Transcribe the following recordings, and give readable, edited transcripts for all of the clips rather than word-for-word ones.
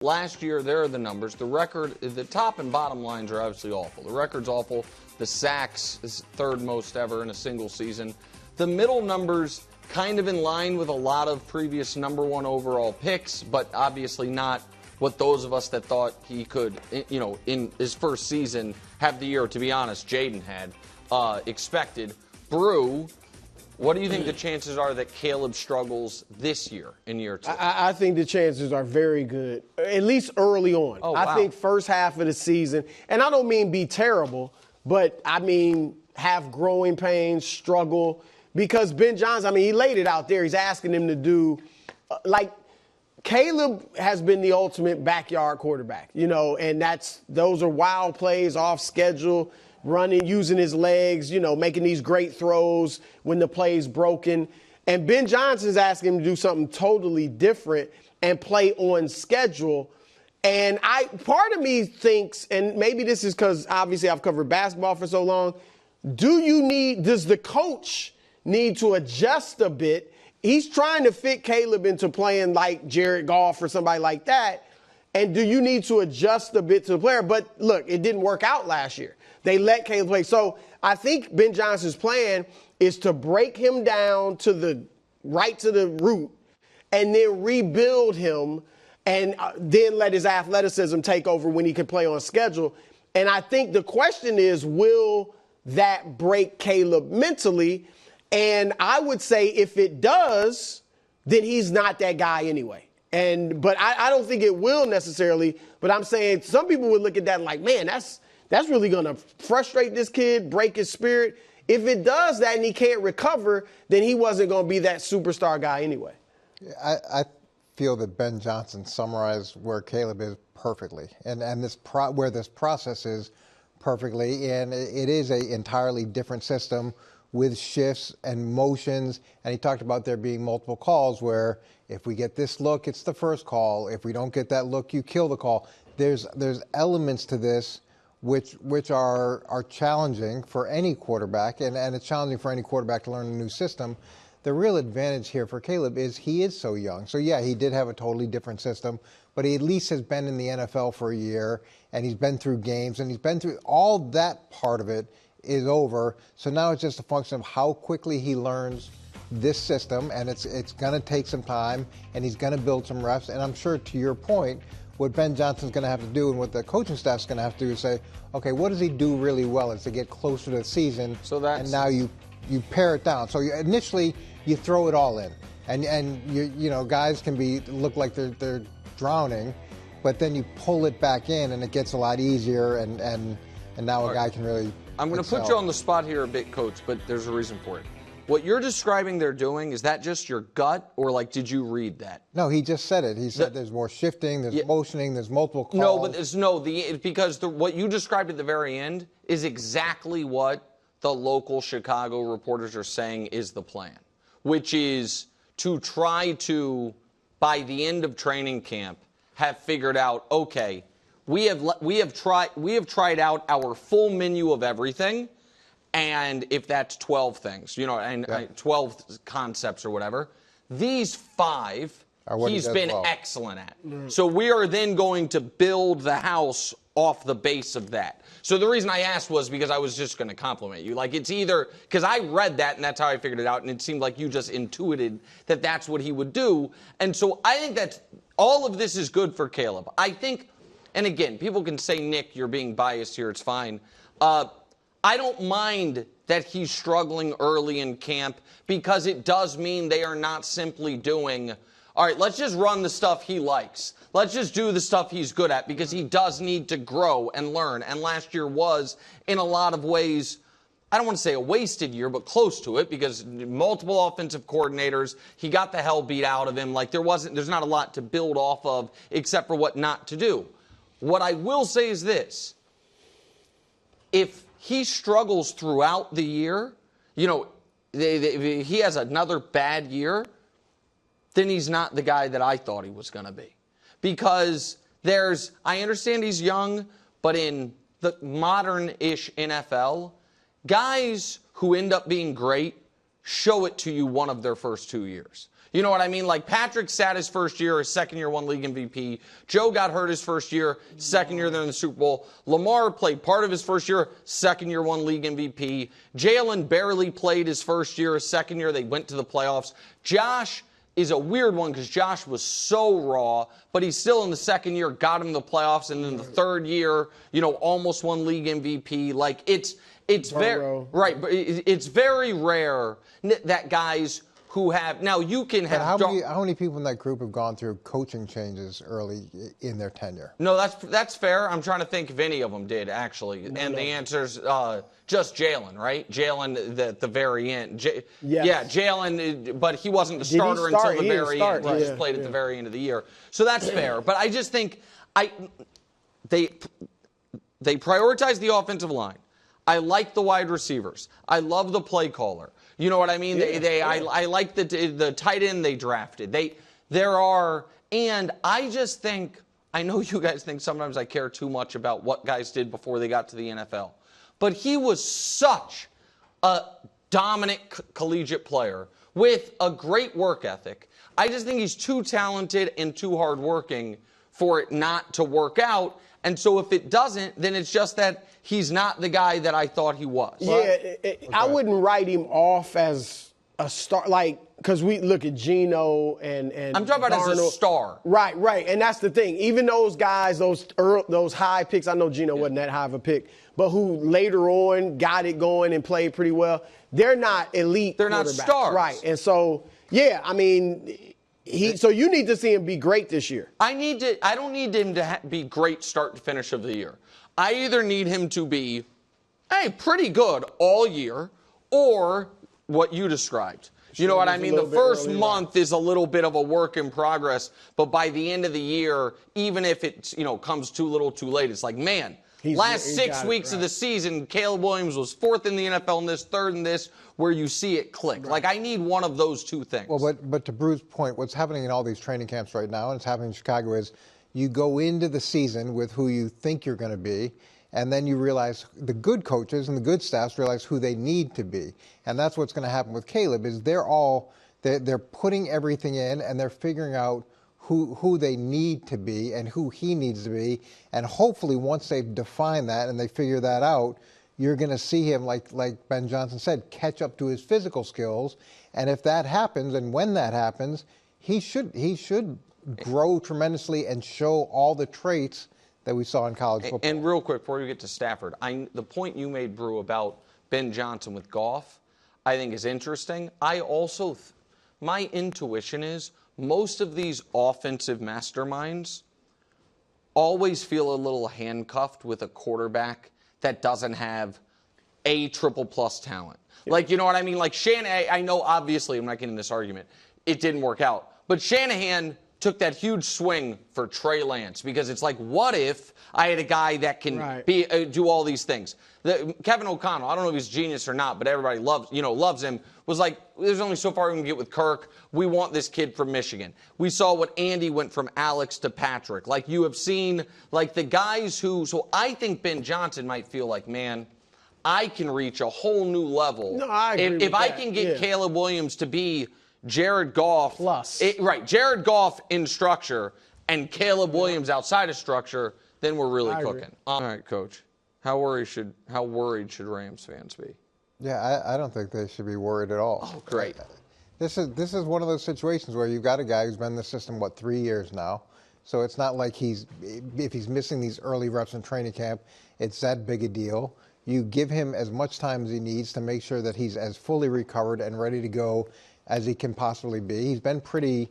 Last year, there are the numbers. The record, the top and bottom lines are obviously awful. The record's awful. The sacks is third most ever in a single season. The middle numbers kind of in line with a lot of previous number one overall picks, but obviously not what those of us that thought he could, in his first season, have the year, to be honest, Jaden had expected. Brew, what do you think the chances are that Caleb struggles this year in year two? I think the chances are very good, at least early on. Oh, wow. I think first half of the season, and I don't mean be terrible, but I mean have growing pains, struggle, because Ben Johnson, he laid it out there. He's asking him to do, Caleb has been the ultimate backyard quarterback, and those are wild plays off schedule, running, using his legs, making these great throws when the play's broken. And Ben Johnson's asking him to do something totally different and play on schedule. And part of me thinks, and maybe this is because obviously I've covered basketball for so long, does the coach need to adjust a bit? He's trying to fit Caleb into playing like Jared Goff or somebody like that. And do you need to adjust a bit to the player? But look, it didn't work out last year. They let Caleb play. So I think Ben Johnson's plan is to break him down to the root and then rebuild him and then let his athleticism take over when he can play on schedule. And I think the question is, will that break Caleb mentally? And I would say if it does, then he's not that guy anyway. But I don't think it will necessarily. But I'm saying some people would look at that like, man, that's really going to frustrate this kid, break his spirit. If it does that and he can't recover, then he wasn't going to be that superstar guy anyway. I feel that Ben Johnson summarized where Caleb is perfectly, and where this process is perfectly. And it is an entirely different system with shifts and motions. And he talked about there being multiple calls where if we get this look, it's the first call. If we don't get that look, you kill the call. There's elements to this which are challenging for any quarterback, and it's challenging for any quarterback to learn a new system. The real advantage here for Caleb is he is so young. So, yeah, he did have a totally different system, but he at least has been in the NFL for a year, and he's been through games, and he's been through all that part of it is over. So now it's just a function of how quickly he learns this system, and it's going to take some time, and he's going to build some reps. And I'm sure, to your point, what Ben Johnson's going to have to do and what the coaching staff's going to have to do is say, okay, what does he do really well? It's to get closer to the season, and now you pare it down. So initially you throw it all in, and guys can look like they're drowning, but then you pull it back in, and it gets a lot easier, and now a guy can really. I'm going to put you on the spot here a bit, Coach, but there's a reason for it. What you're describing they're doing, is that just your gut, or did you read that? No, he just said it. He said there's more shifting, there's motioning, there's multiple calls. No, but because what you described at the very end is exactly what the local Chicago reporters are saying is the plan, which is to try to, by the end of training camp, have figured out, okay, we have tried out our full menu of everything. And if that's 12 things, 12 concepts or whatever, these 5 he's been excellent at. So we are then going to build the house off the base of that. So the reason I asked was because I was just going to compliment you. It's either because I read that and that's how I figured it out, and it seemed like you just intuited that that's what he would do. And so I think that all of this is good for Caleb. I think, and again, people can say, Nick, you're being biased here. It's fine. I don't mind that he's struggling early in camp because it does mean they are not simply doing, all right, let's just run the stuff he likes. Let's just do the stuff he's good at, because he does need to grow and learn. And last year was, in a lot of ways, I don't want to say a wasted year, but close to it, because multiple offensive coordinators, he got the hell beat out of him. There's not a lot to build off of except for what not to do. What I will say is this. If he struggles throughout the year, he has another bad year, then he's not the guy that I thought he was going to be. Because I understand he's young, but in the modern-ish NFL, guys who end up being great show it to you one of their first 2 years. You know what I mean? Like Patrick sat his first year, his second year won league MVP. Joe got hurt his first year, second year they're in the Super Bowl. Lamar played part of his first year, second year won league MVP. Jalen barely played his first year, his second year they went to the playoffs. Josh is a weird one because Josh was so raw, but he's still in the second year, got him to the playoffs, and then the third year, almost won league MVP. Like it's very right, but it's very rare that guys who have now you can have. How many people in that group have gone through coaching changes early in their tenure? No, that's fair. I'm trying to think if any of them did actually, the answer's just Jalen, right? Jalen at the very end. Yes. Yeah, Jalen, but he wasn't the starter until the very end. He just played at the very end of the year, so that's fair. But I just think they prioritize the offensive line. I like the wide receivers. I love the play caller. You know what I mean? I like the tight end they drafted. And I just think, I know you guys think sometimes I care too much about what guys did before they got to the NFL. But he was such a dominant collegiate player with a great work ethic. I just think he's too talented and too hardworking for it not to work out. And so if it doesn't, then it's just that he's not the guy that I thought he was. Yeah, I wouldn't write him off as a star, because we look at Geno and I'm talking about Darnold. As a star. Right, and that's the thing. Even those guys, those high picks, I know Geno wasn't that high of a pick, but who later on got it going and played pretty well, they're not elite They're not stars. Right, and so, yeah, I mean, so you need to see him be great this year. I don't need him to be great start to finish of the year. I either need him to be, pretty good all year, or what you described. You know what I mean? The first month is a little bit of a work in progress, but by the end of the year, even if it comes too little too late, it's like, man, last 6 weeks of the season, Caleb Williams was fourth in the NFL in this, third in this, where you see it click. Right. Like, I need one of those two things. Well, but to Bruce's point, what's happening in all these training camps right now, and it's happening in Chicago, is you go into the season with who you think you're going to be, and then you realize the good coaches and the good staffs realize who they need to be. And that's what's going to happen with Caleb, is they're putting everything in, and they're figuring out who they need to be and who he needs to be. And hopefully once they've defined that and they figure that out, you're going to see him, like Ben Johnson said, catch up to his physical skills. And if that happens, and when that happens, he should grow tremendously and show all the traits that we saw in college football. And real quick, before you get to Stafford, the point you made, Brew, about Ben Johnson with Goff, I think is interesting. I also, my intuition is most of these offensive masterminds always feel a little handcuffed with a quarterback that doesn't have a triple plus talent. Like, you know what I mean? Like Shanahan, I know obviously I'm not getting this argument. It didn't work out. But Shanahan took that huge swing for Trey Lance because it's like, what if I had a guy that can do all these things? Kevin O'Connell, I don't know if he's genius or not, but everybody loves him, was like, there's only so far we can get with Kirk. We want this kid from Michigan. We saw what Andy went from Alex to Patrick. Like, you have seen, like, the guys who, so I think Ben Johnson might feel like, man, I can reach a whole new level. No, I agree if I can get Caleb Williams to be Jared Goff. Plus. Jared Goff in structure and Caleb Williams outside of structure, then we're really cooking. All right, Coach. How worried should Rams fans be? Yeah, I don't think they should be worried at all. Oh, great. This is one of those situations where you've got a guy who's been in the system, 3 years now. So it's not like if he's missing these early reps in training camp, it's that big a deal. You give him as much time as he needs to make sure that he's as fully recovered and ready to go as he can possibly be. He's been pretty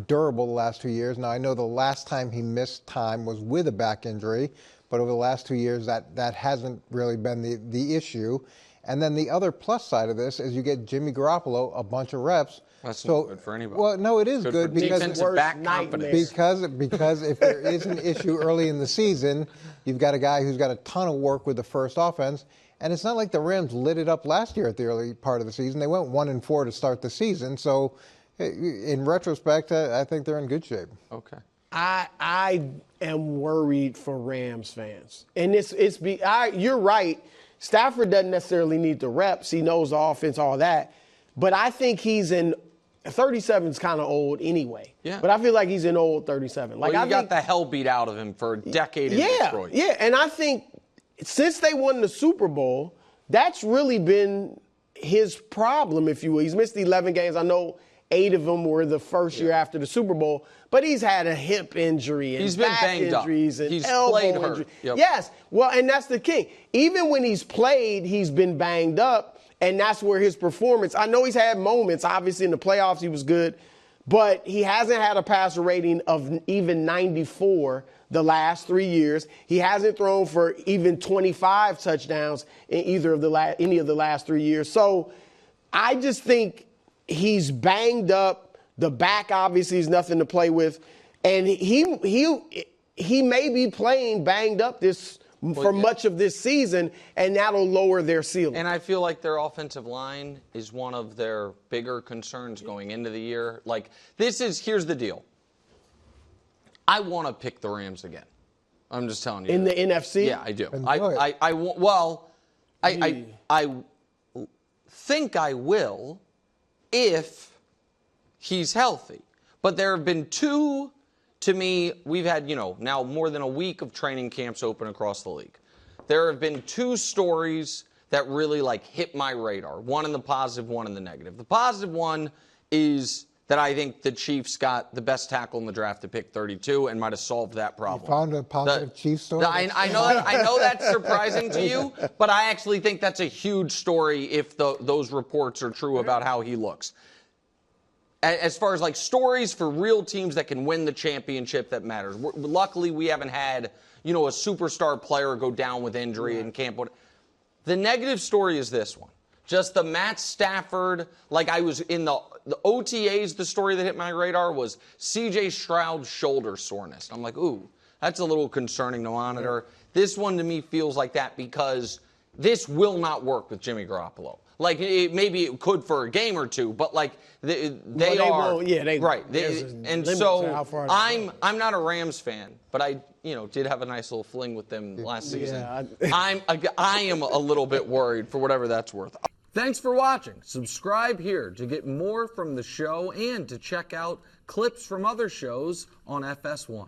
durable the last 2 years. Now, I know the last time he missed time was with a back injury, but over the last 2 years, that hasn't really been the issue. And then the other plus side of this is you get Jimmy Garoppolo a bunch of reps. That's not good for anybody. Well, no, it is good because defensive back confidence. Because if there is an issue early in the season, you've got a guy who's got a ton of work with the first offense. And it's not like the Rams lit it up last year at the early part of the season. They went 1-4 to start the season. So, in retrospect, I think they're in good shape. Okay. I am worried for Rams fans, and you're right. Stafford doesn't necessarily need the reps. He knows the offense, all that. But I think he's an 37 is kind of old anyway. Yeah. But I feel like he's an old 37. Like, well, I got think, the hell beat out of him for a decade in Detroit. Yeah, and I think since they won the Super Bowl, that's really been his problem, if you will. He's missed 11 games. I know 8 of them were the first year after the Super Bowl, but he's had a hip injury and He's been back banged up. injuries and He's elbow played hurt. injury. Yep. Yes, well, and that's the king. Even when he's played, he's been banged up, and that's where his performance. I know he's had moments. Obviously, in the playoffs, he was good, but he hasn't had a passer rating of even 94 the last 3 years. He hasn't thrown for even 25 touchdowns in either of any of the last 3 years. So I just think he's banged up. The back obviously is nothing to play with, and he may be playing banged up for much of this season, and that'll lower their ceiling. And I feel like their offensive line is one of their bigger concerns going into the year. Like, here's the deal. I want to pick the Rams again. I'm just telling you. In the NFC? Yeah, I do. I think I will if he's healthy. But there have been two. To me, we've had, now more than a week of training camps open across the league. There have been 2 stories that really, hit my radar. One in the positive, one in the negative. The positive one is that I think the Chiefs got the best tackle in the draft to pick 32 and might have solved that problem. You found a positive Chiefs story? I know that's surprising to you, but I actually think that's a huge story if those reports are true about how he looks. As far as stories for real teams that can win the championship that matters. Luckily, we haven't had, a superstar player go down with injury in camp. The negative story is this one. Just the Matt Stafford, I was in the OTAs, the story that hit my radar was C.J. Stroud's shoulder soreness. I'm like, ooh, that's a little concerning to monitor. This one to me feels like that because this will not work with Jimmy Garoppolo. Maybe it could for a game or two, but they are right. And so I'm not a Rams fan, but I did have a nice little fling with them last season. I am a little bit worried for whatever that's worth. Thanks for watching. Subscribe here to get more from the show and to check out clips from other shows on FS1.